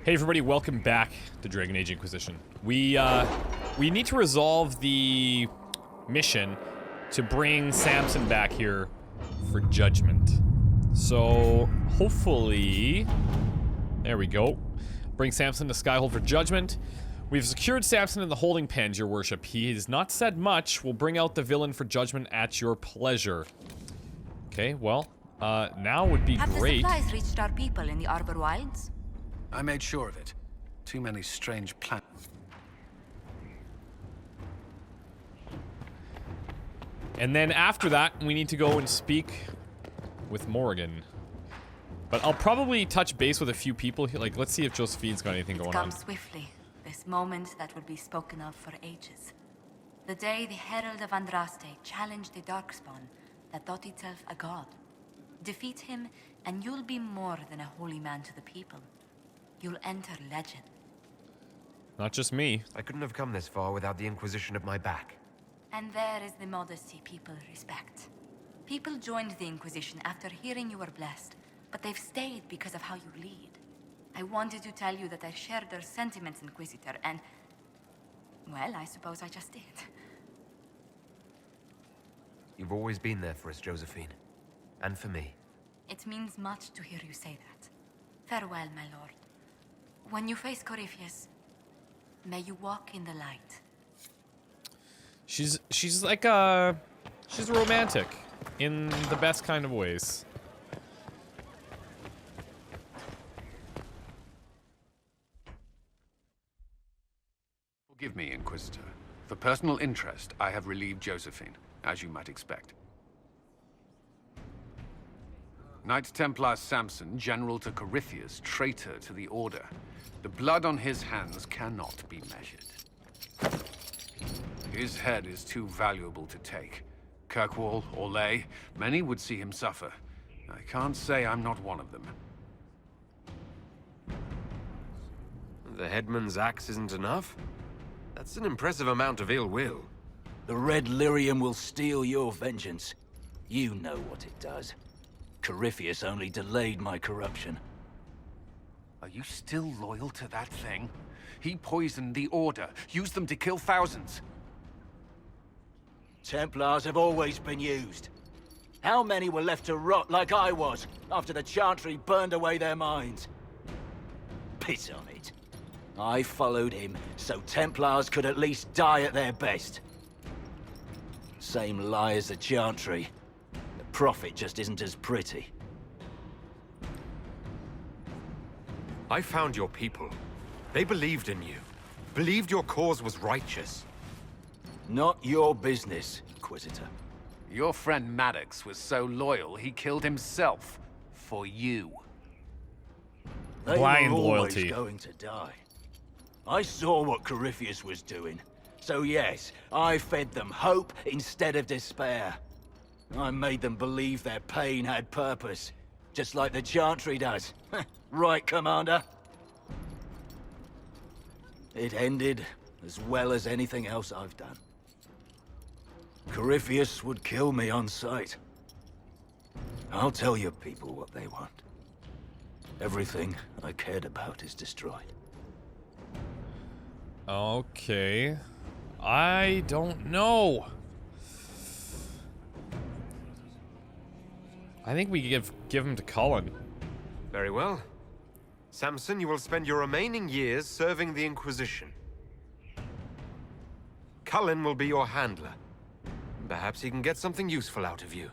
Hey everybody, welcome back to Dragon Age Inquisition. We need to resolve the mission to bring Samson back here for judgment. So, hopefully... There we go. Bring Samson to Skyhold for judgment. We've secured Samson in the holding pens, your worship. He has not said much. We'll bring out the villain for judgment at your pleasure. Okay, well, now would be great. Have the supplies reached our people in the Arbor Wilds? I made sure of it. Too many strange plans. And then after that, we need to go and speak with Morrigan. But I'll probably touch base with a few people here. Like, let's see if Josephine's got anything going on. It's come swiftly. This moment that will be spoken of for ages. The day the Herald of Andraste challenged the Darkspawn that thought itself a god. Defeat him, and you'll be more than a holy man to the people. You'll enter legend. Not just me. I couldn't have come this far without the Inquisition at my back. And there is the modesty people respect. People joined the Inquisition after hearing you were blessed, but they've stayed because of how you lead. I wanted to tell you that I shared their sentiments, Inquisitor, and... well, I suppose I just did. You've always been there for us, Josephine. And for me. It means much to hear you say that. Farewell, my lord. When you face Corypheus, may you walk in the light. She's like she's romantic in the best kind of ways. Forgive me, Inquisitor. For personal interest, I have relieved Josephine, as you might expect. Knight Templar Samson, general to Corypheus, traitor to the Order. The blood on his hands cannot be measured. His head is too valuable to take. Kirkwall, Orlais, many would see him suffer. I can't say I'm not one of them. The headman's axe isn't enough? That's an impressive amount of ill will. The Red Lyrium will steal your vengeance. You know what it does. Corypheus only delayed my corruption. Are you still loyal to that thing? He poisoned the Order, used them to kill thousands. Templars have always been used. How many were left to rot like I was, after the Chantry burned away their minds? Piss on it. I followed him, so Templars could at least die at their best. Same lie as the Chantry. The Prophet just isn't as pretty. I found your people. They believed in you. Believed your cause was righteous. Not your business, Inquisitor. Your friend Maddox was so loyal, he killed himself. For you. They Blind were always loyalty. going to die. I saw what Corypheus was doing. So yes, I fed them hope instead of despair. I made them believe their pain had purpose. Just like the Chantry does. Right, Commander? It ended as well as anything else I've done. Corypheus would kill me on sight. I'll tell your people what they want. Everything I cared about is destroyed. Okay. I don't know. I think we give him to Cullen. Very well. Samson, you will spend your remaining years serving the Inquisition. Cullen will be your handler. Perhaps he can get something useful out of you.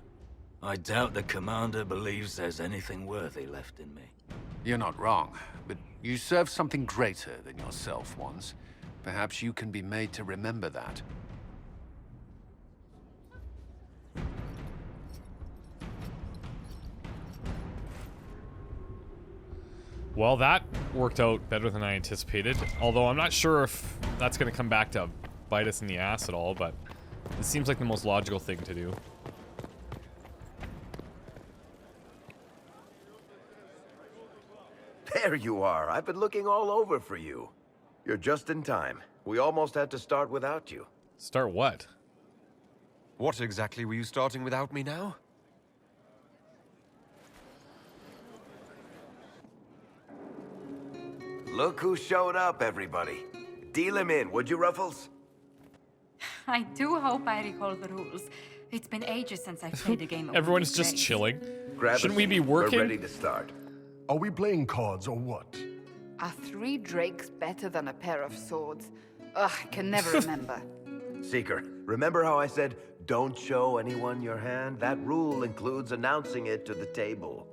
I doubt the Commander believes there's anything worthy left in me. You're not wrong, but you served something greater than yourself once. Perhaps you can be made to remember that. Well, that worked out better than I anticipated. Although I'm not sure if that's going to come back to bite us in the ass at all, but it seems like the most logical thing to do. There you are. I've been looking all over for you. You're just in time. We almost had to start without you. Start what? What exactly were you starting without me now? Look who showed up, everybody. Deal him in, would you, Ruffles? I do hope I recall the rules. It's been ages since I've played a game of Everyone's Wooden just Grace. chilling. Grab a Shouldn't we be seat. working? We're ready to start. Are we playing cards or what? Are 3 drakes better than a pair of swords? Ugh, I can never remember. Seeker, remember how I said, don't show anyone your hand? That rule includes announcing it to the table.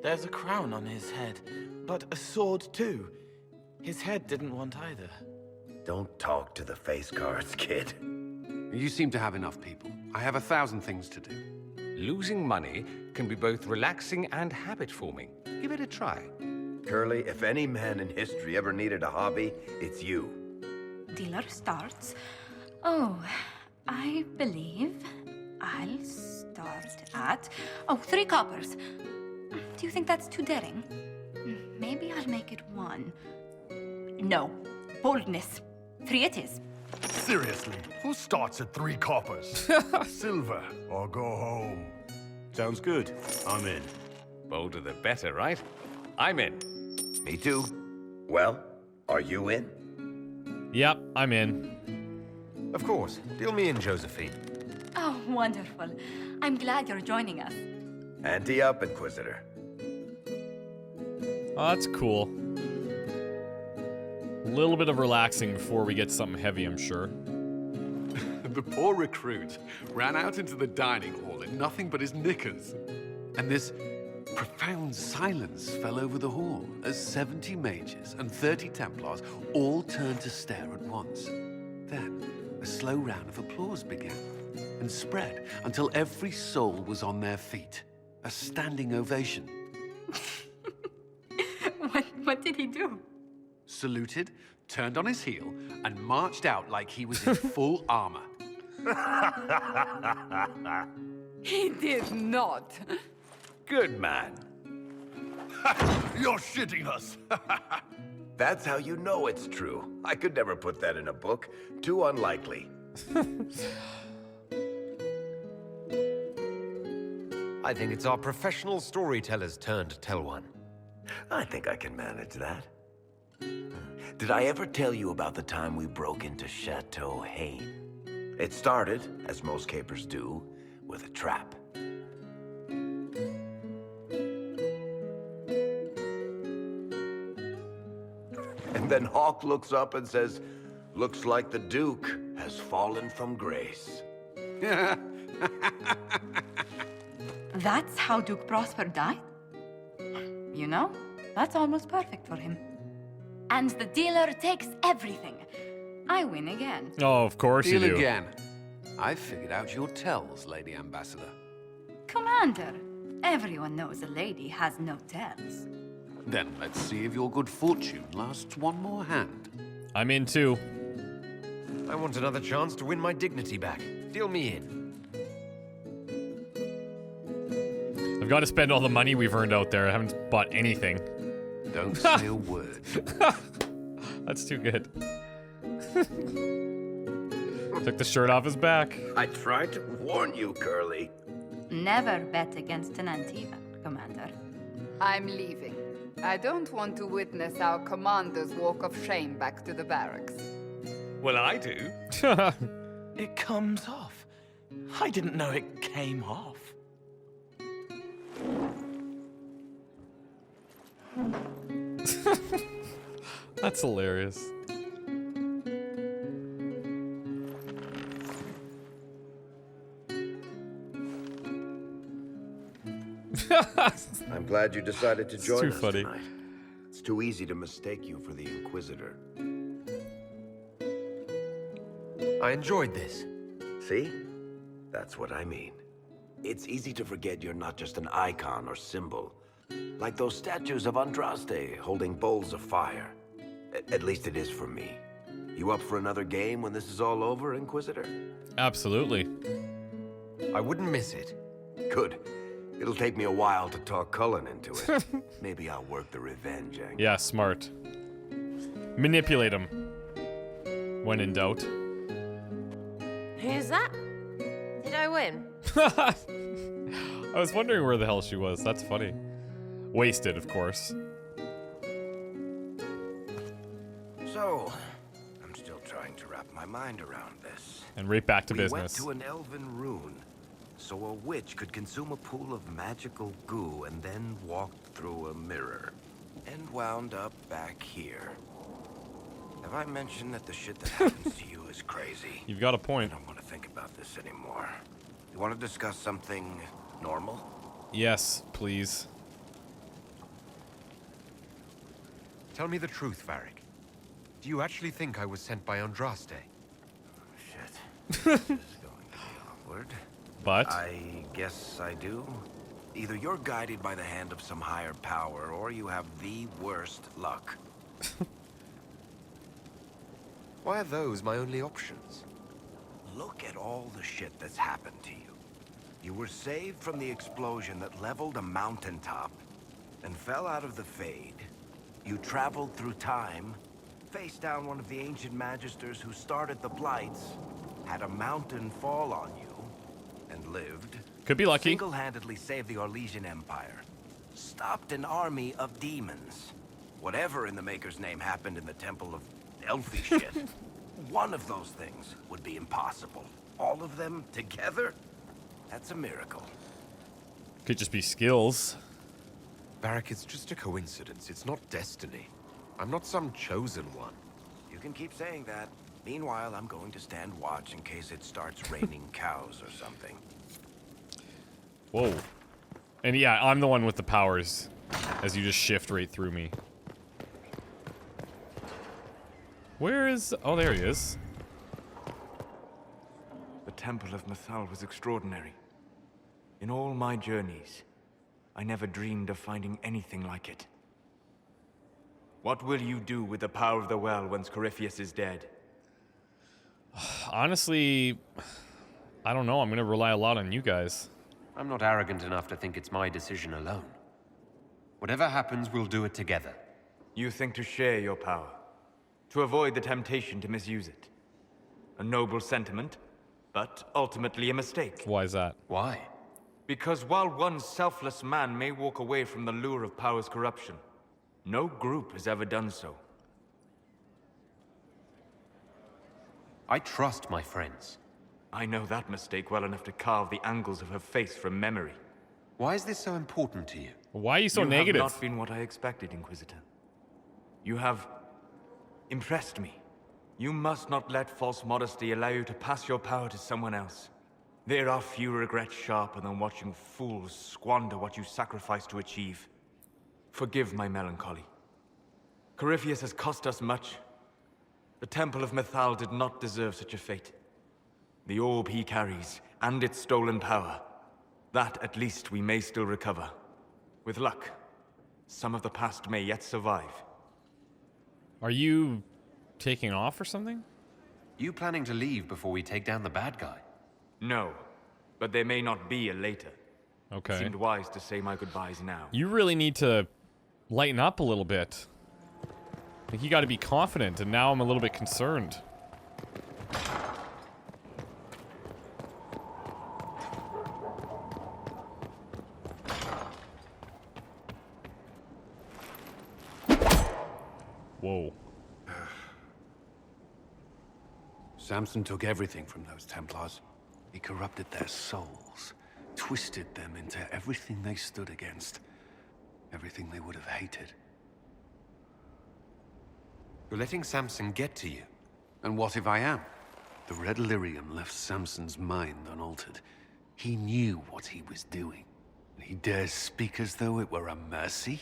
There's a crown on his head, but a sword too. His head didn't want either. Don't talk to the face cards, kid. You seem to have enough people. I have 1,000 things to do. Losing money can be both relaxing and habit-forming. Give it a try. Curly, if any man in history ever needed a hobby, it's you. Dealer starts. Oh, I believe I'll start at... Oh, 3 coppers. Do you think that's too daring? Maybe I'll make it 1. No. Boldness. 3 it is. Seriously, who starts at 3 coppers? Silver or go home? Sounds good. I'm in. Bolder the better, right? I'm in. Me too. Well, are you in? Yep, I'm in. Of course. Deal me in, Josephine. Oh, wonderful. I'm glad you're joining us. Ante up, Inquisitor. Oh, that's cool. A little bit of relaxing before we get something heavy, I'm sure. The poor recruit ran out into the dining hall in nothing but his knickers. And this profound silence fell over the hall as 70 mages and 30 Templars all turned to stare at once. Then, a slow round of applause began and spread until every soul was on their feet. A standing ovation. What did he do? Saluted, turned on his heel, and marched out like he was in full armor. He did not. Good man. You're shitting us. That's how you know it's true. I could never put that in a book. Too unlikely. I think it's our professional storyteller's turn to tell one. I think I can manage that. Did I ever tell you about the time we broke into Chateau Haine? It started, as most capers do, with a trap. And then Hawk looks up and says, "Looks like the Duke has fallen from grace." That's how Duke Prosper died? You know, that's almost perfect for him. And the dealer takes everything. I win again. Oh, of course you Deal do. again. I figured out your tells, Lady Ambassador. Commander, everyone knows a lady has no tells. Then let's see if your good fortune lasts one more hand. I'm in too. I want another chance to win my dignity back. Deal me in. I've got to spend all the money we've earned out there. I haven't bought anything. Don't say a word. That's too good. Took the shirt off his back. I tried to warn you, Curly. Never bet against an Antivan, Commander. I'm leaving. I don't want to witness our commander's walk of shame back to the barracks. Well, I do. It comes off. I didn't know it came off. That's hilarious. I'm glad you decided to join too us funny. tonight. It's too easy to mistake you for the Inquisitor. I enjoyed this. See? That's what I mean. It's easy to forget you're not just an icon or symbol. Like those statues of Andraste holding bowls of fire. At least it is for me. You up for another game when this is all over, Inquisitor? Absolutely. I wouldn't miss it. Good. It'll take me a while to talk Cullen into it. Maybe I'll work the revenge angle. Yeah, smart. Manipulate him. When in doubt. Who's that? Did I win? I was wondering where the hell she was. That's funny. Wasted, of course. So, I'm still trying to wrap my mind around this. And right back to We business. went to an elven rune, so a witch could consume a pool of magical goo and then walked through a mirror. And wound up back here. Have I mentioned that the shit that happens to you is crazy? You've got a I point. don't want to think about this anymore. You want to discuss something normal? Yes, please. Tell me the truth, Varric. Do you actually think I was sent by Andraste? Shit. This is going to be awkward. But I guess I do. Either you're guided by the hand of some higher power, or you have the worst luck. Why are those my only options? Look at all the shit that's happened to you. You were saved from the explosion that leveled a mountaintop and fell out of the Fade. You traveled through time, faced down one of the ancient magisters who started the Blights, had a mountain fall on you, and lived. could be lucky. Single-handedly saved the Orlesian Empire. Stopped an army of demons. Whatever in the Maker's name happened in the Temple of Elfy shit. One of those things would be impossible. All of them together? That's a miracle. Could just be skills. Varric, it's just a coincidence. It's not destiny. I'm not some chosen one. You can keep saying that. Meanwhile, I'm going to stand watch in case it starts raining cows or something. Whoa. And yeah, I'm the one with the powers, as you just shift right through me. Where is... Oh, there he is. The Temple of Mythal was extraordinary. In all my journeys, I never dreamed of finding anything like it. What will you do with the power of the well once Corypheus is dead? Honestly, I don't know. I'm going to rely a lot on you guys. I'm not arrogant enough to think it's my decision alone. Whatever happens, we'll do it together. You think to share your power, to avoid the temptation to misuse it. A noble sentiment, but ultimately a mistake. Why is that? Why? Because while one selfless man may walk away from the lure of power's corruption, no group has ever done so. I trust my friends. I know that mistake well enough to carve the angles of her face from memory. Why is this so important to you? Why are you so You negative? have not been what I expected, Inquisitor. You have impressed me. You must not let false modesty allow you to pass your power to someone else. There are few regrets sharper than watching fools squander what you sacrifice to achieve. Forgive my melancholy. Corypheus has cost us much. The Temple of Mythal did not deserve such a fate. The orb he carries, and its stolen power, that at least we may still recover. With luck, some of the past may yet survive. Are you taking off or something? You planning to leave before we take down the bad guy? No, but there may not be a later. Okay. Seemed wise to say my goodbyes now. You really need to lighten up a little bit. I think you got to be confident, and now I'm a little bit concerned. Whoa. Samson took everything from those Templars. He corrupted their souls, twisted them into everything they stood against, everything they would have hated. You're letting Samson get to you. And what if I am? The Red Lyrium left Samson's mind unaltered. He knew what he was doing. He dares speak as though it were a mercy?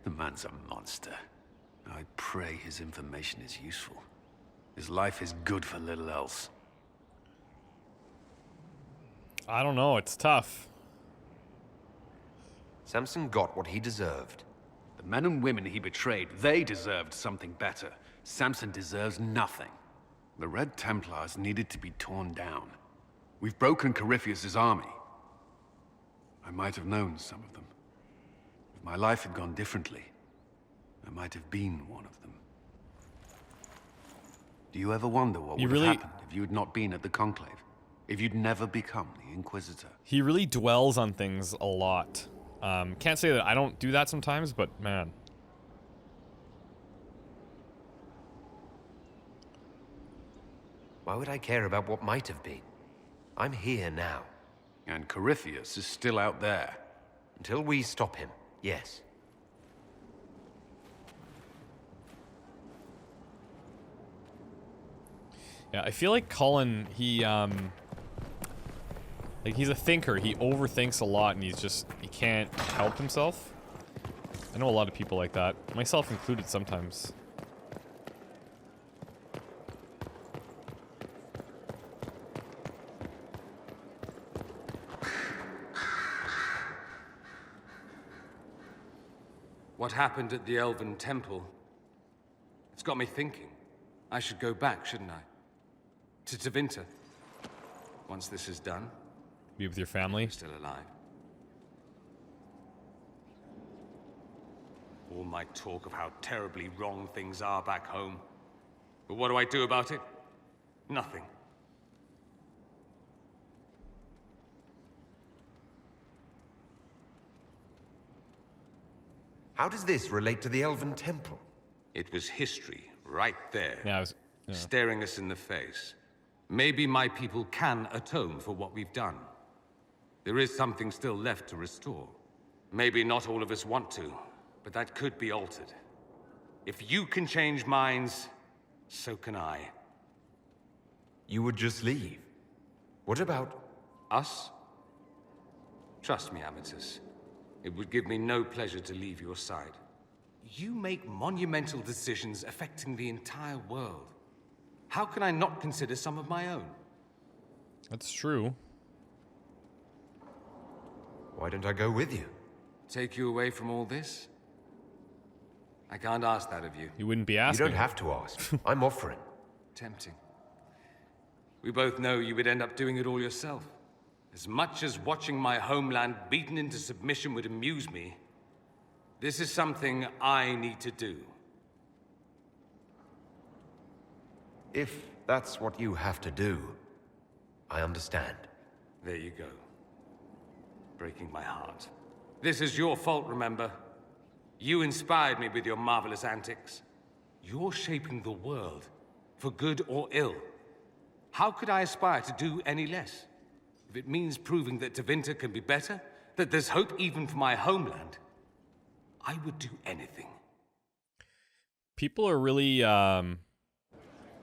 The man's a monster. I pray his information is useful. His life is good for little else. I don't know. It's tough. Samson got what he deserved. The men and women he betrayed, they deserved something better. Samson deserves nothing. The Red Templars needed to be torn down. We've broken Corypheus' army. I might have known some of them. If my life had gone differently, I might have been one of them. Do you ever wonder what would have happened if you had not been at the Conclave? If you'd never become the Inquisitor? He really dwells on things a lot. Can't say that I don't do that sometimes, but man. Why would I care about what might have been? I'm here now. And Corypheus is still out there. Until we stop him, yes. Yeah, I feel like Cullen, he, like, he's a thinker. He overthinks a lot, and he can't help himself. I know a lot of people like that, myself included sometimes. What happened at the Elven Temple? It's got me thinking. I should go back, shouldn't I? To Tevinter. Once this is done. Be with your family. I'm still alive. All my talk of how terribly wrong things are back home. But what do I do about it? Nothing. How does this relate to the Elven Temple? It was history, right there. Yeah, staring us in the face. Maybe my people can atone for what we've done. There is something still left to restore. Maybe not all of us want to, but that could be altered. If you can change minds, so can I. You would just leave? What about... us? Trust me, Amatus. It would give me no pleasure to leave your side. You make monumental decisions affecting the entire world. How can I not consider some of my own? That's true. Why don't I go with you? Take you away from all this? I can't ask that of you. You wouldn't be asking. You don't have to ask. I'm offering. Tempting. We both know you would end up doing it all yourself. As much as watching my homeland beaten into submission would amuse me, this is something I need to do. If that's what you have to do, I understand. There you go. Breaking my heart. This is your fault, remember? You inspired me with your marvelous antics. You're shaping the world, for good or ill. How could I aspire to do any less? If it means proving that Tevinter can be better, that there's hope even for my homeland, I would do anything. People are really,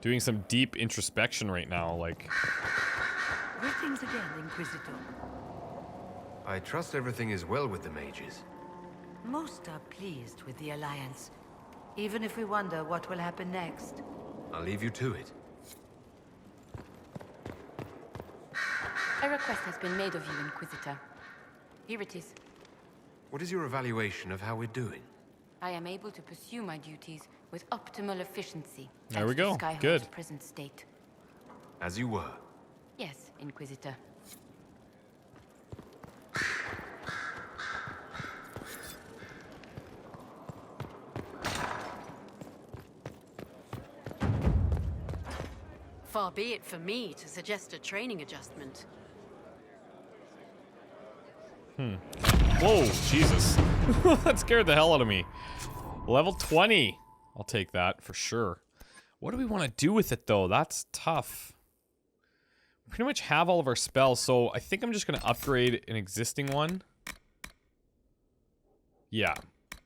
doing some deep introspection right now, like... Greetings again, Inquisitor. I trust everything is well with the mages. Most are pleased with the Alliance, even if we wonder what will happen next. I'll leave you to it. A request has been made of you, Inquisitor. Here it is. What is your evaluation of how we're doing? I am able to pursue my duties with optimal efficiency. There we go. Skyhold's Good. present state. As you were. Yes, Inquisitor. Far be it for me to suggest a training adjustment. Whoa, Jesus. That scared the hell out of me. Level 20. I'll take that for sure. What do we want to do with it, though? That's tough. We pretty much have all of our spells, so I think I'm just going to upgrade an existing one. Yeah,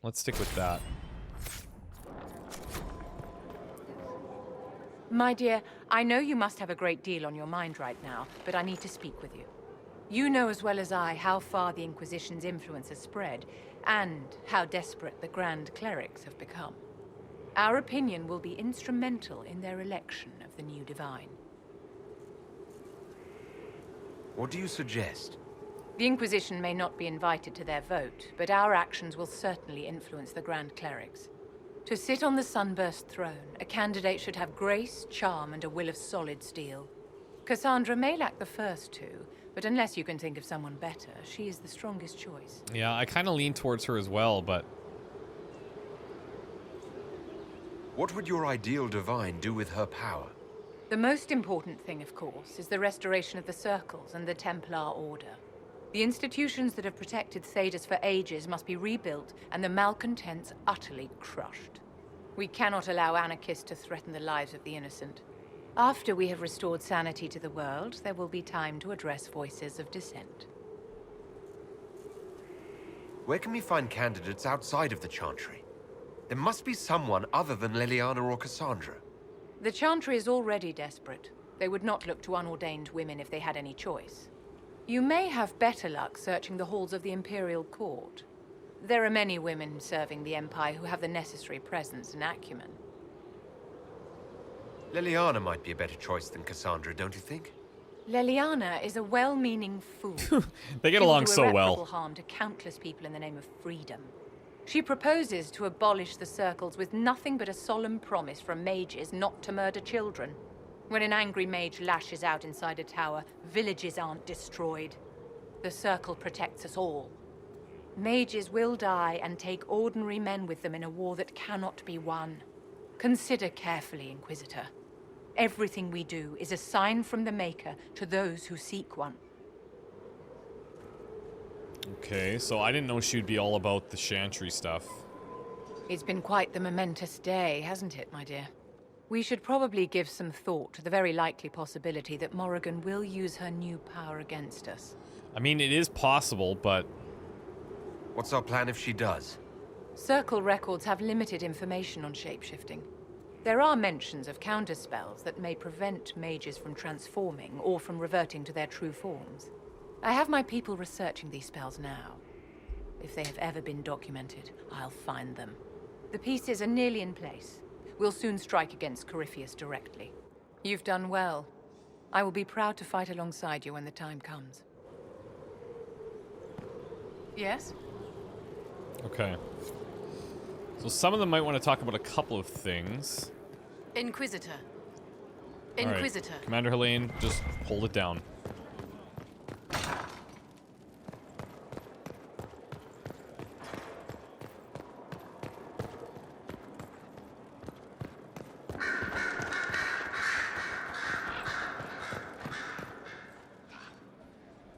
let's stick with that. My dear, I know you must have a great deal on your mind right now, but I need to speak with you. You know as well as I how far the Inquisition's influence has spread, and how desperate the Grand Clerics have become. Our opinion will be instrumental in their election of the new Divine. What do you suggest? The Inquisition may not be invited to their vote, but our actions will certainly influence the Grand Clerics. To sit on the Sunburst throne, a candidate should have grace, charm, and a will of solid steel. Cassandra may lack the first two, but unless you can think of someone better, she is the strongest choice. Yeah, I kind of lean towards her as well, but... What would your ideal divine do with her power? The most important thing, of course, is the restoration of the Circles and the Templar Order. The institutions that have protected Thedas for ages must be rebuilt, and the malcontents utterly crushed. We cannot allow anarchists to threaten the lives of the innocent. After we have restored sanity to the world, there will be time to address voices of dissent. Where can we find candidates outside of the Chantry? There must be someone other than Liliana or Cassandra. The Chantry is already desperate. They would not look to unordained women if they had any choice. You may have better luck searching the halls of the Imperial Court. There are many women serving the Empire who have the necessary presence and acumen. Liliana might be a better choice than Cassandra, don't you think? Liliana is a well-meaning fool. They get She will along do so irreparable well. harm to countless people in the name of freedom. She proposes to abolish the circles with nothing but a solemn promise from mages not to murder children. When an angry mage lashes out inside a tower, villages aren't destroyed. The circle protects us all. Mages will die and take ordinary men with them in a war that cannot be won. Consider carefully, Inquisitor. Everything we do is a sign from the Maker to those who seek one. Okay, so I didn't know she'd be all about the Chantry stuff. It's been quite the momentous day, hasn't it, my dear? We should probably give some thought to the very likely possibility that Morrigan will use her new power against us. I mean, it is possible, but... What's our plan if she does? Circle records have limited information on shapeshifting. There are mentions of counterspells that may prevent mages from transforming or from reverting to their true forms. I have my people researching these spells now. If they have ever been documented, I'll find them. The pieces are nearly in place. We'll soon strike against Corypheus directly. You've done well. I will be proud to fight alongside you when the time comes. Yes? Okay. So some of them might want to talk about a couple of things. Inquisitor. All right. Inquisitor. Commander Helene, just hold it down.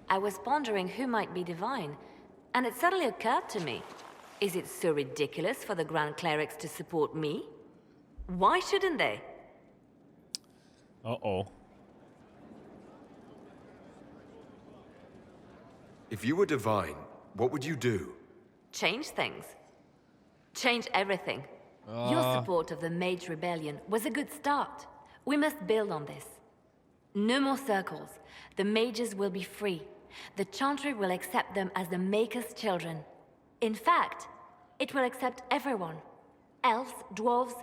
I was pondering who might be divine, and it suddenly occurred to me. Is it so ridiculous for the Grand Clerics to support me? Why shouldn't they? Uh-oh. If you were divine, what would you do? Change things. Change everything. Your support of the Mage Rebellion was a good start. We must build on this. No more circles. The mages will be free. The Chantry will accept them as the Maker's children. In fact, it will accept everyone. Elves, dwarves,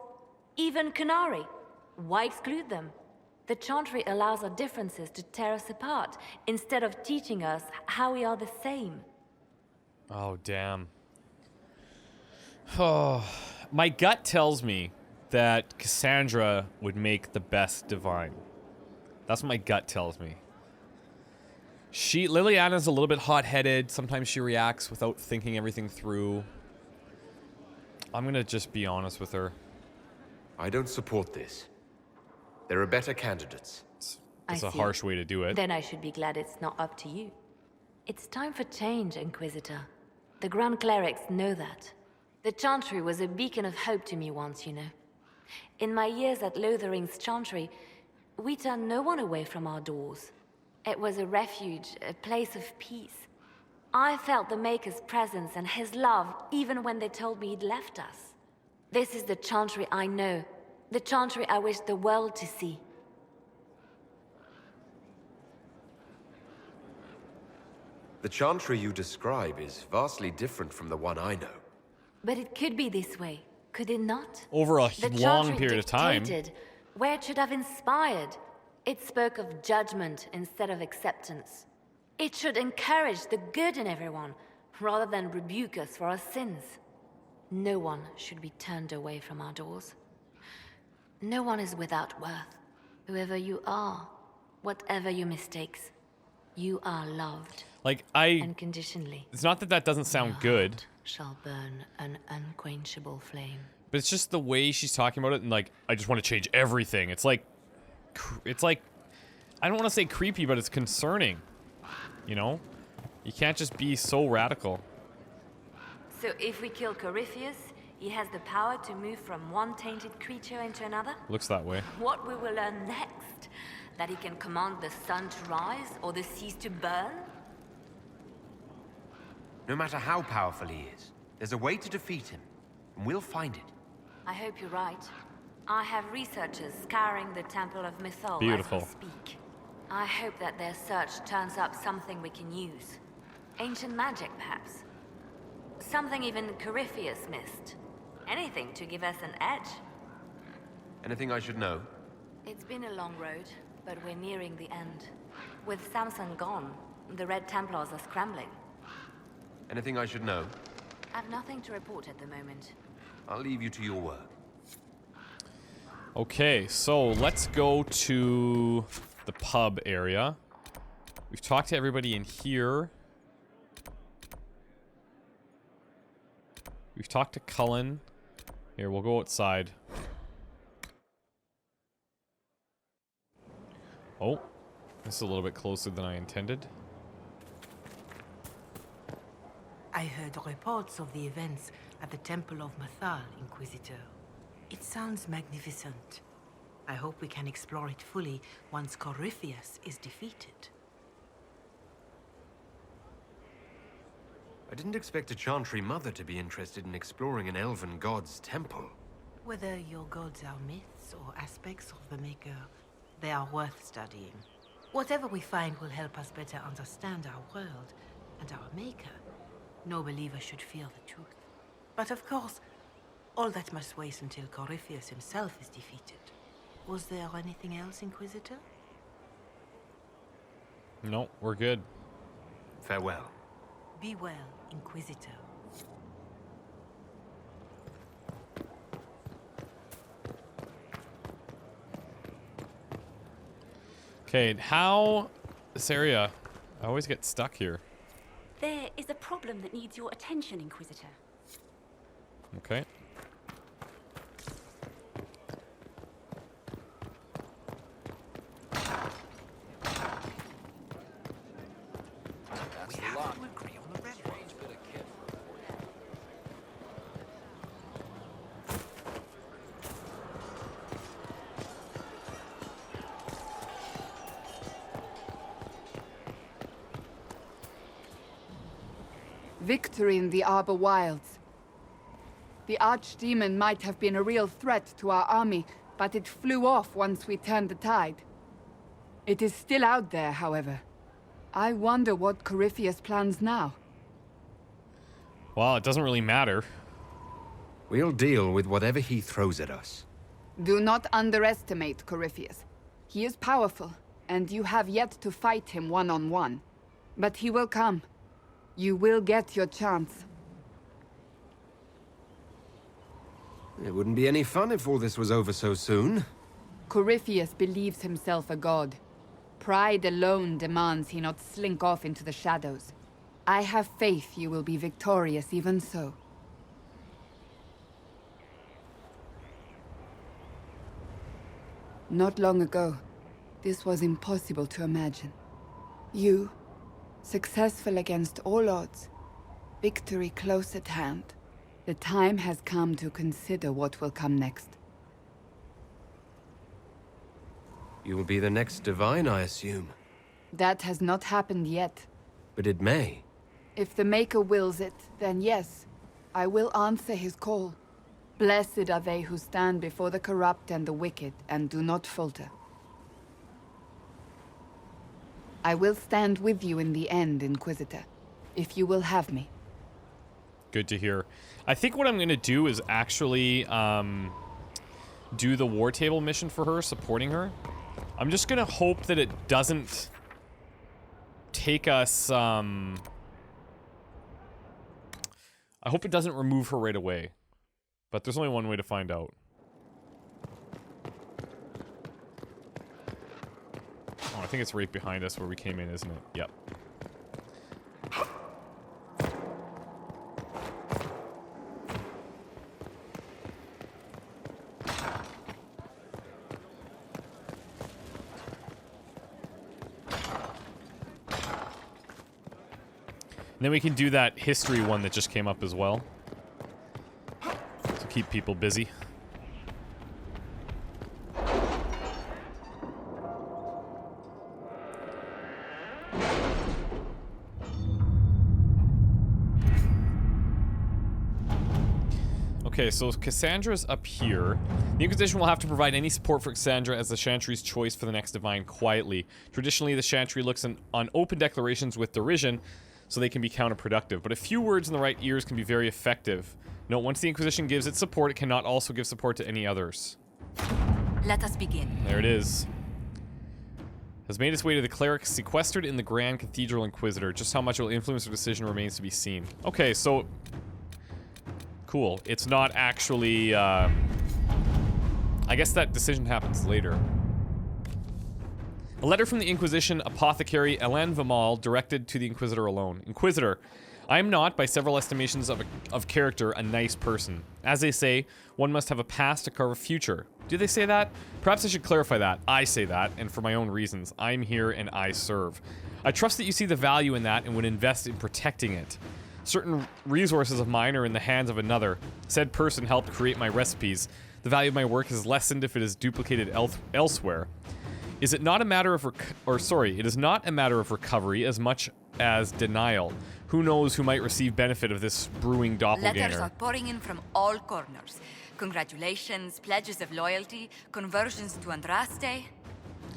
even Canary. Why exclude them? The Chantry allows our differences to tear us apart, instead of teaching us how we are the same. Oh, damn. Oh, my gut tells me that Cassandra would make the best divine. That's what my gut tells me. Liliana's a little bit hot-headed. Sometimes she reacts without thinking everything through. I'm gonna just be honest with her. I don't support this. There are better candidates. It's a harsh way to do it. Then I should be glad it's not up to you. It's time for change, Inquisitor. The Grand Clerics know that. The Chantry was a beacon of hope to me once, you know. In my years at Lothering's Chantry, we turned no one away from our doors. It was a refuge, a place of peace. I felt the Maker's presence and his love even when they told me he'd left us. This is the Chantry I know. The Chantry I wish the world to see. The Chantry you describe is vastly different from the one I know. But it could be this way, could it not? Over a The long Chantry period of time. dictated where it should have inspired. It spoke of judgment instead of acceptance. It should encourage the good in everyone, rather than rebuke us for our sins. No one should be turned away from our doors. No one is without worth. Whoever you are, whatever your mistakes, you are loved. Like, unconditionally. It's not that that doesn't sound good. Shall burn an unquenchable flame. But it's just the way she's talking about it, and like, I just want to change everything. It's like, I don't want to say creepy, but it's concerning. You know? You can't just be so radical. So if we kill Corypheus, He has the power to move from one tainted creature into another. Looks that way. What we will learn next? That he can command the sun to rise or the seas to burn? No matter how powerful he is, there's a way to defeat him, and we'll find it. I hope you're right. I have researchers scouring the Temple of Mythol Beautiful. as we speak. I hope that their search turns up something we can use. Ancient magic, perhaps. Something even Corypheus missed. Anything to give us an edge. Anything I should know? It's been a long road, but we're nearing the end. With Samson gone, the Red Templars are scrambling. Anything I should know? I've nothing to report at the moment. I'll leave you to your work. Okay, so let's go to the pub area. We've talked to everybody in here. We've talked to Cullen. Here, we'll go outside. Oh, this is a little bit closer than I intended. I heard reports of the events at the Temple of Mythal, Inquisitor. It sounds magnificent. I hope we can explore it fully once Corypheus is defeated. I didn't expect a Chantry Mother to be interested in exploring an elven god's temple. Whether your gods are myths or aspects of the Maker, they are worth studying. Whatever we find will help us better understand our world and our Maker. No believer should fear the truth. But of course, all that must wait until Corypheus himself is defeated. Was there anything else, Inquisitor? No, we're good. Farewell. Be well, Inquisitor. Okay, how... This area... I always get stuck here. There is a problem that needs your attention, Inquisitor. Okay. Victory in the Arbor Wilds. The Archdemon might have been a real threat to our army, but it flew off once we turned the tide. It is still out there, however. I wonder what Corypheus plans now. Well, it doesn't really matter. We'll deal with whatever he throws at us. Do not underestimate Corypheus. He is powerful, and you have yet to fight him one-on-one. But he will come. You will get your chance. It wouldn't be any fun if all this was over so soon. Corypheus believes himself a god. Pride alone demands he not slink off into the shadows. I have faith you will be victorious even so. Not long ago, this was impossible to imagine. You, successful against all odds, victory close at hand. The time has come to consider what will come next. You will be the next divine, I assume. That has not happened yet. But it may. If the Maker wills it, then yes, I will answer his call. Blessed are they who stand before the corrupt and the wicked and do not falter. I will stand with you in the end, Inquisitor, if you will have me. Good to hear. I think what I'm going to do is actually do the war table mission for her, supporting her. I'm just going to hope that it doesn't take us... I hope it doesn't remove her right away. But there's only one way to find out. Oh, I think it's right behind us where we came in, isn't it? Yep. And then we can do that history one that just came up as well. keep people busy. Okay, so Cassandra's up here. The Inquisition will have to provide any support for Cassandra as the Chantry's choice for the next Divine quietly. Traditionally, the Chantry looks on open declarations with derision, so they can be counterproductive. But a few words in the right ears can be very effective. Note, once the Inquisition gives its support, it cannot also give support to any others. Let us begin. There it is. Has made its way to the cleric sequestered in the Grand Cathedral Inquisitor. Just how much it will influence her decision remains to be seen. Okay, so... cool. It's not actually, I guess that decision happens later. A letter from the Inquisition Apothecary Elen Vimal directed to the Inquisitor alone. Inquisitor, I am not, by several estimations of character, a nice person. As they say, one must have a past to carve a future. Do they say that? Perhaps I should clarify that. I say that, and for my own reasons. I'm here and I serve. I trust that you see the value in that and would invest in protecting it. Certain resources of mine are in the hands of another. Said person helped create my recipes. The value of my work is lessened if it is duplicated elsewhere. Is it not a matter of it is not a matter of recovery as much as denial. Who knows who might receive benefit of this brewing doppelganger? Letters are pouring in from all corners. Congratulations, pledges of loyalty, conversions to Andraste.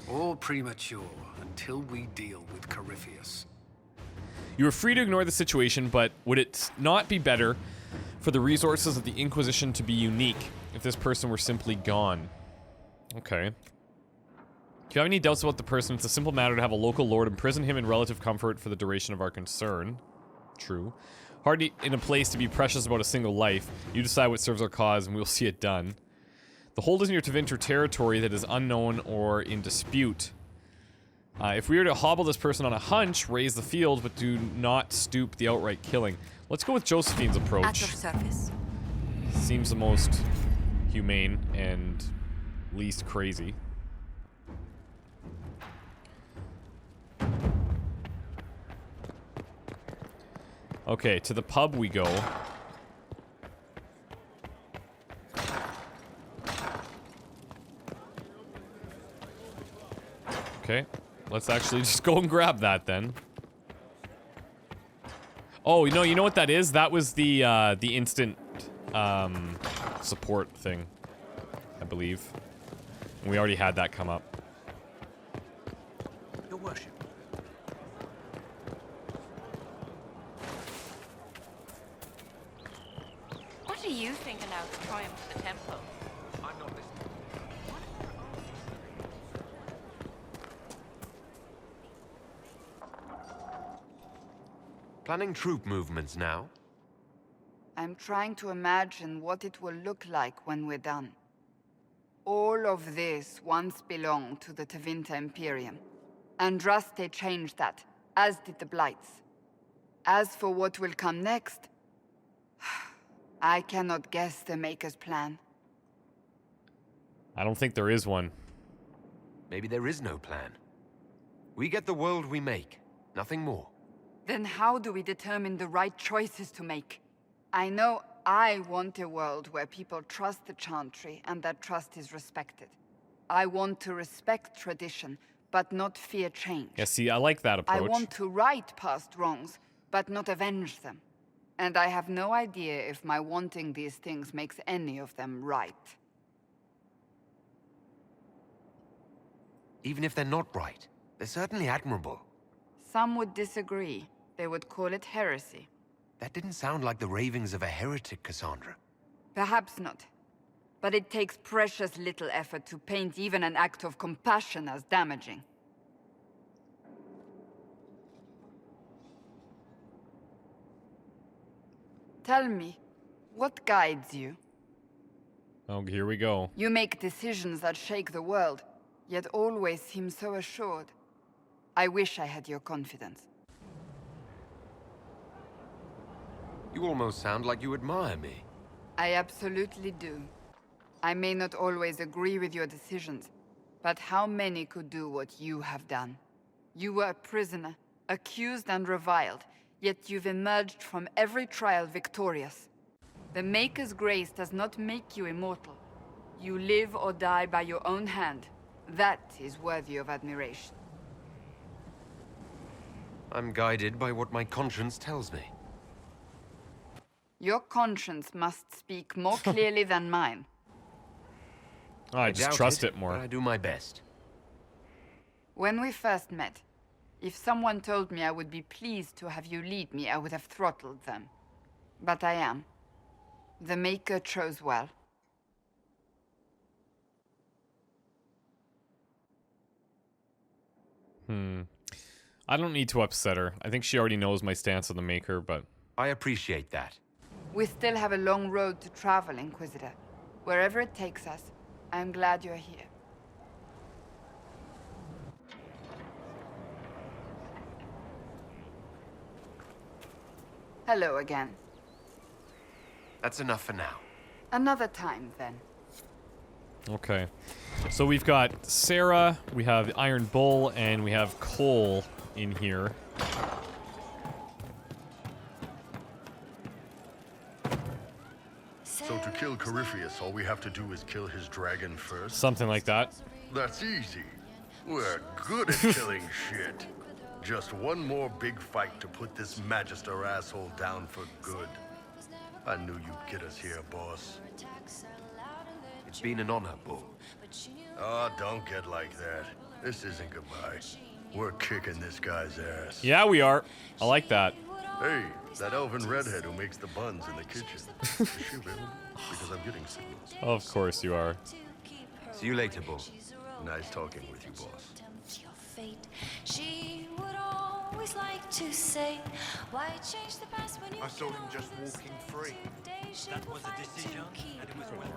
All premature until we deal with Corypheus. You are free to ignore the situation, but would it not be better for the resources of the Inquisition to be unique if this person were simply gone? Okay. If you have any doubts about the person, it's a simple matter to have a local lord imprison him in relative comfort for the duration of our concern. True. Hardly in a place to be precious about a single life. You decide what serves our cause, and we'll see it done. The hold is near Tevinter territory that is unknown or in dispute. If we were to hobble this person on a hunch, raise the field, but do not stoop the outright killing. Let's go with Josephine's approach. At your service. Seems the most humane and least crazy. Okay, to the pub we go. Okay, let's actually just go and grab that then. Oh, you know what that is? That was the instant support thing, I believe. And we already had that come up. Your worship. What are you thinking now to triumph the temple? I'm not listening. Planning troop movements now? I'm trying to imagine what it will look like when we're done. All of this once belonged to the Tevinter Imperium. Andraste changed that, as did the Blights. As for what will come next, I cannot guess the Maker's plan. I don't think there is one. Maybe there is no plan. We get the world we make, nothing more. Then how do we determine the right choices to make? I know I want a world where people trust the Chantry and that trust is respected. I want to respect tradition, but not fear change. Yeah, see, I like that approach. I want to right past wrongs, but not avenge them. And I have no idea if my wanting these things makes any of them right. Even if they're not right, they're certainly admirable. Some would disagree. They would call it heresy. That didn't sound like the ravings of a heretic, Cassandra. Perhaps not. But it takes precious little effort to paint even an act of compassion as damaging. Tell me, what guides you? Oh, here we go. You make decisions that shake the world, yet always seem so assured. I wish I had your confidence. You almost sound like you admire me. I absolutely do. I may not always agree with your decisions, but how many could do what you have done? You were a prisoner, accused and reviled, yet you've emerged from every trial victorious. The Maker's grace does not make you immortal. You live or die by your own hand. That is worthy of admiration. I'm guided by what my conscience tells me. Your conscience must speak more clearly than mine. I just trust it more. But I do my best. When we first met, if someone told me I would be pleased to have you lead me, I would have throttled them. But I am. The Maker chose well. I don't need to upset her. I think she already knows my stance on the Maker, but... I appreciate that. We still have a long road to travel, Inquisitor. Wherever it takes us, I'm glad you're here. Hello again. That's enough for now. Another time, then. Okay. So we've got Sarah, we have Iron Bull, and we have Cole in here. So to kill Corypheus, all we have to do is kill his dragon first? Something like that. That's easy. We're good at killing shit. Just one more big fight to put this Magister asshole down for good. I knew you'd get us here, boss. It's been an honor, Bull. Oh, don't get like that. This isn't goodbye. We're kicking this guy's ass. Yeah, we are. I like that. Hey, that elven redhead who makes the buns in the kitchen. Is she available? Because I'm getting signals. Of course you are. See you later, Bull. Nice talking with you, boss. She would always like to say, why change the past when you I saw him just walking free. That was a decision, and it was well.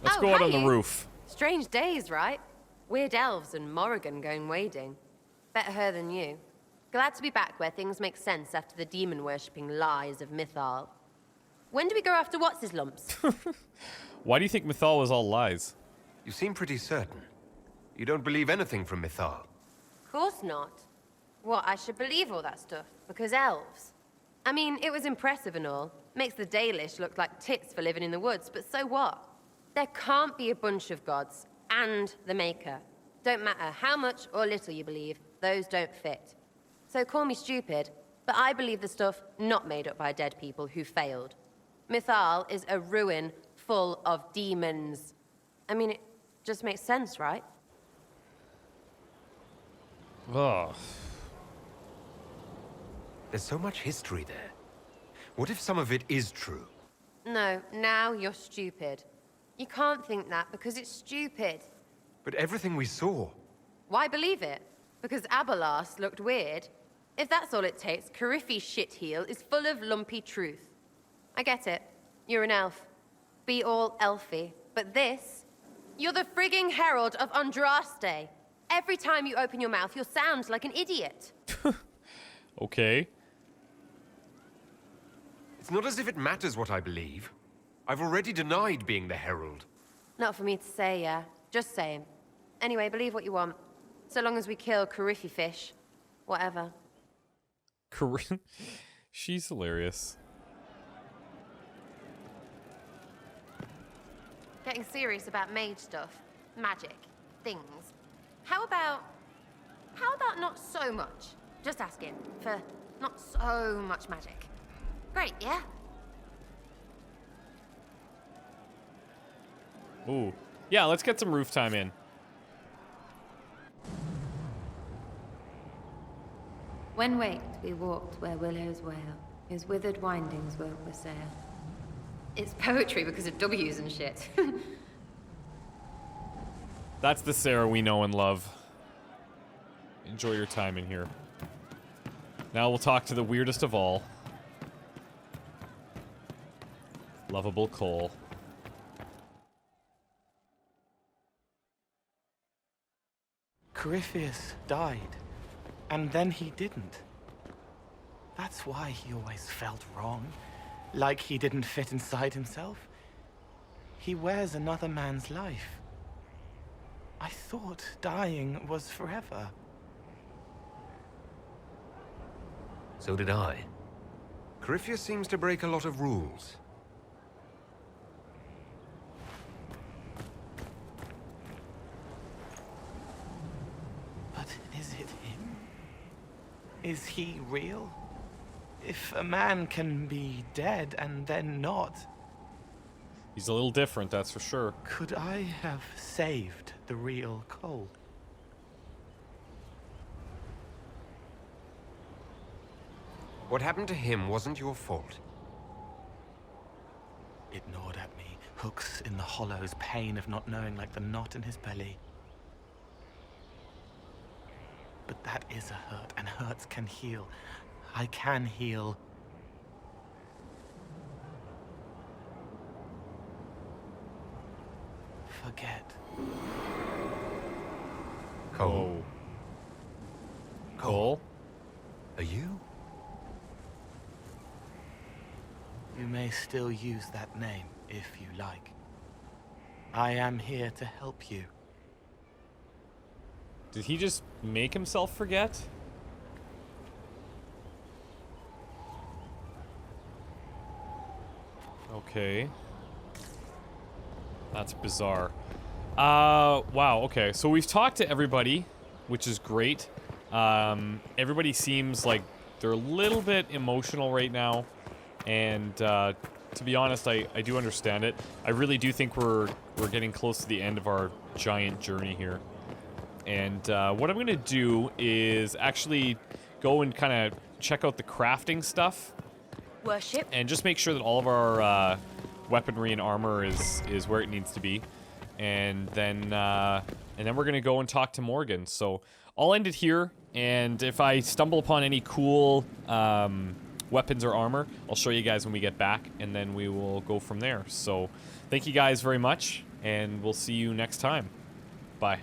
Let's go out on the roof. Strange days, right? Weird elves and Morrigan going wading. Better her than you. Glad to be back where things make sense after the demon-worshipping lies of Mythal. When do we go after what's-his-lumps? Why do you think Mythal was all lies? You seem pretty certain. You don't believe anything from Mythal. Course not. What, I should believe all that stuff? Because elves? I mean, it was impressive and all. Makes the Dalish look like tits for living in the woods, but so what? There can't be a bunch of gods and the Maker. Don't matter how much or little you believe, those don't fit. So call me stupid, but I believe the stuff not made up by dead people who failed. Mythal is a ruin full of demons. I mean, it just makes sense, right? Ugh. There's so much history there. What if some of it is true? No, now you're stupid. You can't think that because it's stupid. But everything we saw... Why believe it? Because Abelas looked weird? If that's all it takes, Coryphe's shitheel is full of lumpy truth. I get it. You're an elf. Be all elfy. But this... You're the frigging herald of Andraste. Every time you open your mouth, you'll sound like an idiot. Okay. It's not as if it matters what I believe. I've already denied being the herald. Not for me to say, yeah. Just saying. Anyway, believe what you want. So long as we kill Coryphe fish. Whatever. She's hilarious. Getting serious about mage stuff. Magic. Things. How about not so much? Just asking for not so much magic. Great, yeah? Ooh. Yeah, let's get some roof time in. When waked, we walked where willows wail, whose withered windings woke the sail. It's poetry because of W's and shit. That's the Sarah we know and love. Enjoy your time in here. Now we'll talk to the weirdest of all. Lovable Cole. Corypheus died, and then he didn't. That's why he always felt wrong, like he didn't fit inside himself. He wears another man's life. I thought dying was forever. So did I. Corypheus seems to break a lot of rules. But is it him? Is he real? If a man can be dead and then not... He's a little different, that's for sure. Could I have saved the real Cole? What happened to him wasn't your fault. It gnawed at me, hooks in the hollows, pain of not knowing like the knot in his belly. But that is a hurt, and hurts can heal. I can heal. Forget. Cole. Cole? Are you? You may still use that name, if you like. I am here to help you. Did he just make himself forget? Okay. That's bizarre. Wow, okay. So we've talked to everybody, which is great. Everybody seems like they're a little bit emotional right now. And, to be honest, I do understand it. I really do think we're getting close to the end of our giant journey here. And, what I'm gonna do is actually go and kind of check out the crafting stuff. Worship. And just make sure that all of our, weaponry and armor is where it needs to be. And then we're gonna go and talk to Morgan. So I'll end it here, and if I stumble upon any cool weapons or armor, I'll show you guys when we get back, and then we will go from there. So thank you guys very much, and we'll see you next time. Bye.